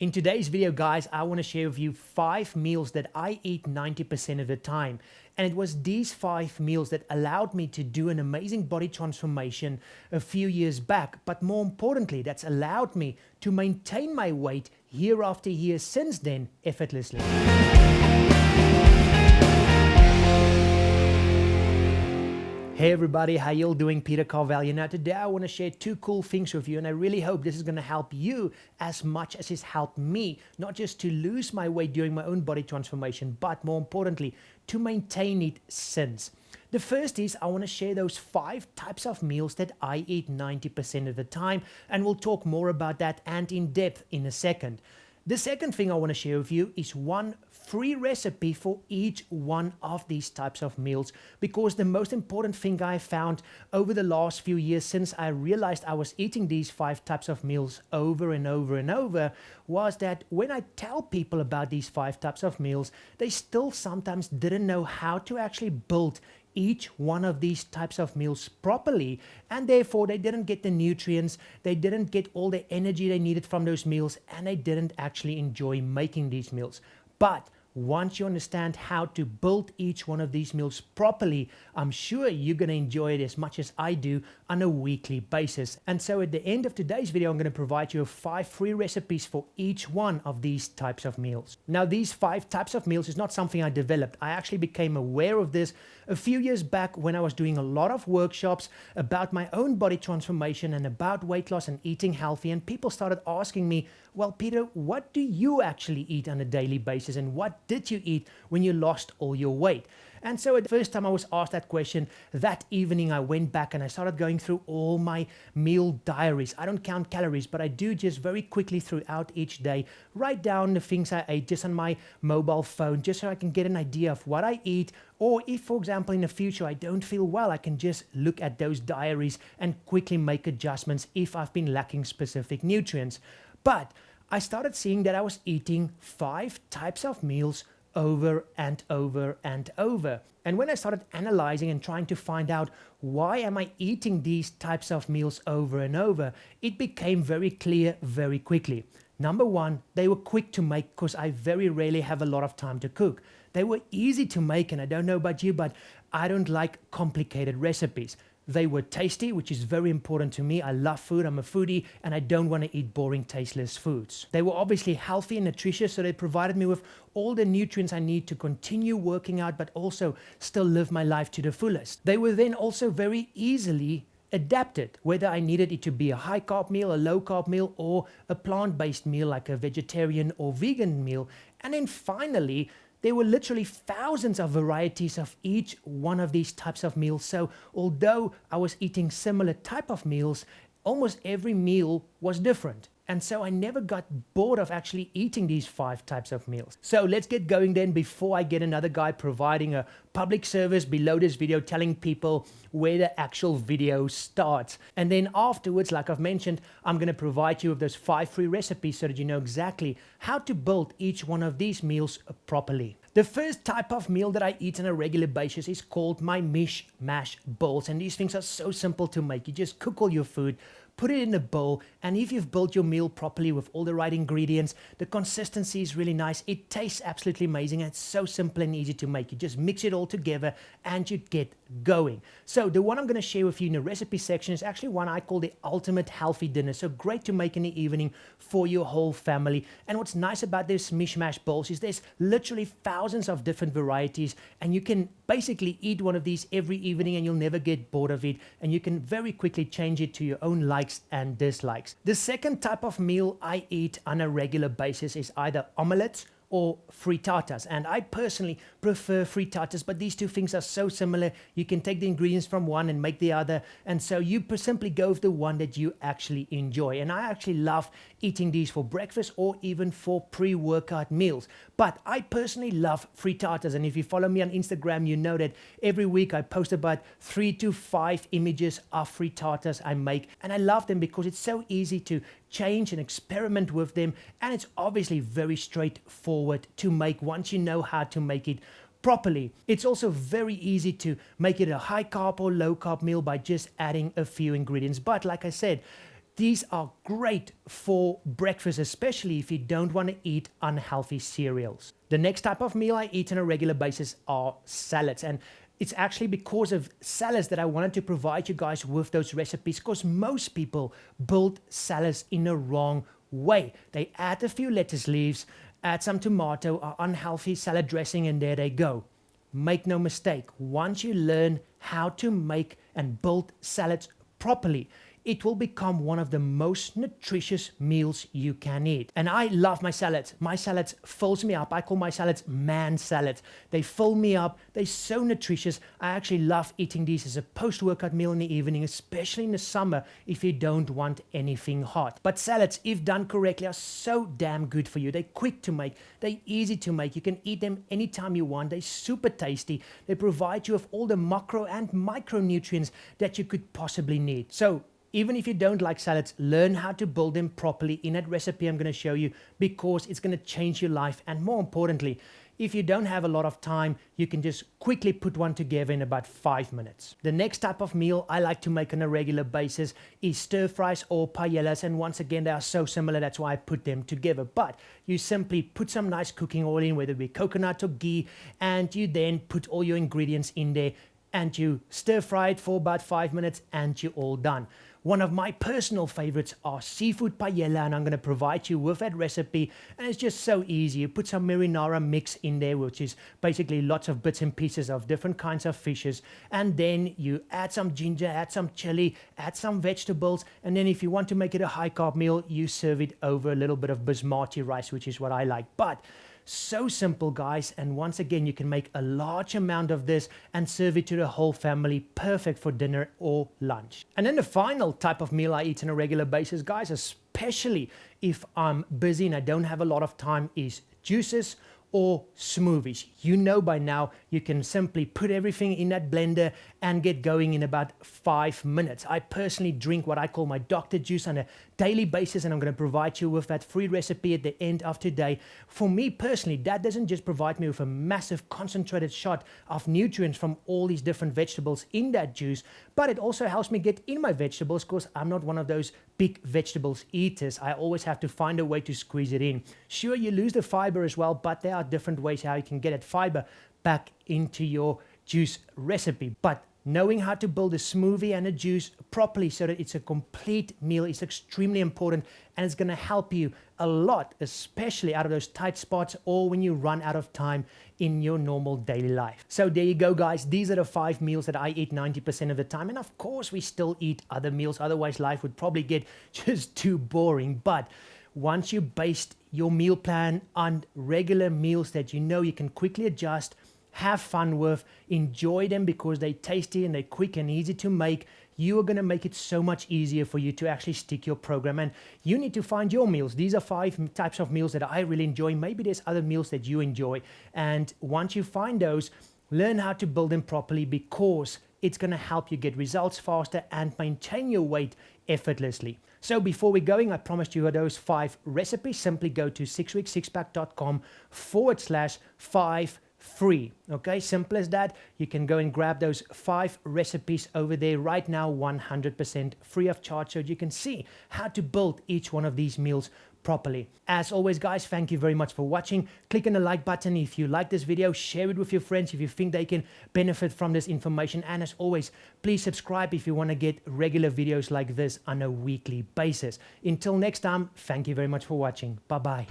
In today's video, guys, I want to share with you 5 meals that I eat 90% of the time. And it was these 5 meals that allowed me to do an amazing body transformation a few years back. But more importantly, that's allowed me to maintain my weight year after year since then effortlessly. Hey everybody, how y'all doing? Peter Carvalho. Now today I want to share 2 cool things with you, and I really hope this is going to help you as much as it's helped me, not just to lose my weight during my own body transformation, but more importantly, to maintain it since. The first is I want to share those 5 types of meals that I eat 90% of the time, and we'll talk more about that and in depth in a second. The second thing I want to share with you is one free recipe for each one of these types of meals, because the most important thing I found over the last few years since I realized I was eating these 5 types of meals over and over and over was that when I tell people about these 5 types of meals, they still sometimes didn't know how to actually build each one of these types of meals properly, and therefore they didn't get the nutrients, they didn't get all the energy they needed from those meals, and they didn't actually enjoy making these meals. But once you understand how to build each one of these meals properly, I'm sure you're going to enjoy it as much as I do on a weekly basis. And so at the end of today's video, I'm going to provide you with 5 free recipes for each one of these types of meals. Now, these 5 types of meals is not something I developed. I actually became aware of this a few years back when I was doing a lot of workshops about my own body transformation and about weight loss and eating healthy. And people started asking me, well, Peter, what do you actually eat on a daily basis? And what did you eat when you lost all your weight? And so the first time I was asked that question, that evening I went back and I started going through all my meal diaries. I don't count calories, but I do just very quickly throughout each day write down the things I ate just on my mobile phone, just so I can get an idea of what I eat. Or if, for example, in the future I don't feel well, I can just look at those diaries and quickly make adjustments if I've been lacking specific nutrients. But I started seeing that I was eating 5 types of meals over and over and over. And when I started analyzing and trying to find out why am I eating these types of meals over and over, it became very clear very quickly. Number one, they were quick to make because I very rarely have a lot of time to cook. They were easy to make, and I don't know about you, but I don't like complicated recipes. They were tasty, which is very important to me. I love food, I'm a foodie, and I don't want to eat boring, tasteless foods. They were obviously healthy and nutritious, so they provided me with all the nutrients I need to continue working out, but also still live my life to the fullest. They were then also very easily adapted, whether I needed it to be a high carb meal, a low carb meal, or a plant-based meal like a vegetarian or vegan meal. And then finally, there were literally thousands of varieties of each one of these types of meals. So although I was eating similar type of meals, almost every meal was different. And so I never got bored of actually eating these 5 types of meals. So let's get going then, before I get another guy providing a public service below this video telling people where the actual video starts. And then afterwards, like I've mentioned, I'm going to provide you with those 5 free recipes so that you know exactly how to build each one of these meals properly. The first type of meal that I eat on a regular basis is called my mishmash bowls. And these things are so simple to make. You just cook all your food, put it in a bowl, and if you've built your meal properly with all the right ingredients, the consistency is really nice. It tastes absolutely amazing, and it's so simple and easy to make. You just mix it all together and you get going. So the one I'm going to share with you in the recipe section is actually one I call the ultimate healthy dinner. So great to make in the evening for your whole family. And what's nice about this mishmash bowls is there's literally thousands of different varieties, and you can basically eat one of these every evening and you'll never get bored of it, and you can very quickly change it to your own likes and dislikes. The second type of meal I eat on a regular basis is either omelets or frittatas, and I personally prefer frittatas, but these 2 things are so similar. You can take the ingredients from one and make the other, and so you simply go with the one that you actually enjoy. And I actually love eating these for breakfast or even for pre-workout meals. But I personally love frittatas, and if you follow me on Instagram, you know that every week I post about 3 to 5 images of frittatas I make, and I love them because it's so easy to change and experiment with them, and it's obviously very straightforward to make once you know how to make it properly. It's also very easy to make it a high carb or low carb meal by just adding a few ingredients. But like I said, These are great for breakfast, especially if you don't want to eat unhealthy cereals. The next type of meal I eat on a regular basis are salads, and it's actually because of salads that I wanted to provide you guys with those recipes, because most people build salads in the wrong way. They add a few lettuce leaves, add some tomato or unhealthy salad dressing, and there they go. Make no mistake, once you learn how to make and build salads properly, it will become one of the most nutritious meals you can eat. And I love my salads. My salads fills me up. I call my salads man salads. They fill me up. They're so nutritious. I actually love eating these as a post-workout meal in the evening, especially in the summer if you don't want anything hot. But salads, if done correctly, are so damn good for you. They're quick to make. They're easy to make. You can eat them anytime you want. They're super tasty. They provide you with all the macro and micronutrients that you could possibly need. So even if you don't like salads, learn how to build them properly in that recipe I'm going to show you, because it's going to change your life. And more importantly, if you don't have a lot of time, you can just quickly put one together in about 5 minutes. The next type of meal I like to make on a regular basis is stir fries or paellas. And once again, they are so similar, that's why I put them together. But you simply put some nice cooking oil in, whether it be coconut or ghee, and you then put all your ingredients in there and you stir fry it for about 5 minutes and you're all done. One of my personal favorites are seafood paella, and I'm going to provide you with that recipe. And it's just so easy. You put some marinara mix in there, which is basically lots of bits and pieces of different kinds of fishes. And then you add some ginger, add some chili, add some vegetables. And then if you want to make it a high carb meal, you serve it over a little bit of basmati rice, which is what I like. But so simple, guys, and once again, you can make a large amount of this and serve it to the whole family, perfect for dinner or lunch. And then the final type of meal I eat on a regular basis, guys, especially if I'm busy and I don't have a lot of time, is juices or smoothies. You know by now, you can simply put everything in that blender and get going in about 5 minutes. I personally drink what I call my doctor juice on a daily basis, and I'm going to provide you with that free recipe at the end of today. For me personally, that doesn't just provide me with a massive concentrated shot of nutrients from all these different vegetables in that juice, but it also helps me get in my vegetables, because I'm not one of those big vegetables eaters. I always have to find a way to squeeze it in. Sure, you lose the fiber as well, but there are different ways how you can get that fiber back into your juice recipe. But knowing how to build a smoothie and a juice properly so that it's a complete meal is extremely important, and it's going to help you a lot, especially out of those tight spots or when you run out of time in your normal daily life. So there you go, guys. These are the 5 meals that I eat 90% of the time. And of course, we still eat other meals. Otherwise, life would probably get just too boring. But once you base your meal plan on regular meals that you know you can quickly adjust, have fun with, enjoy them because they're tasty and they're quick and easy to make, you are going to make it so much easier for you to actually stick your program. And you need to find your meals. These are 5 types of meals that I really enjoy. Maybe there's other meals that you enjoy. And once you find those, learn how to build them properly, because it's going to help you get results faster and maintain your weight effortlessly. So before we're going, I promised you those 5 recipes. Simply go to 6weeksixpack.com/5 free. Okay, simple as that. You can go and grab those 5 recipes over there right now, 100% free of charge, so you can see how to build each one of these meals properly. As always, guys, thank you very much for watching. Click on the like button if you like this video. Share it with your friends if you think they can benefit from this information. And as always, please subscribe if you want to get regular videos like this on a weekly basis. Until next time, thank you very much for watching. Bye-bye.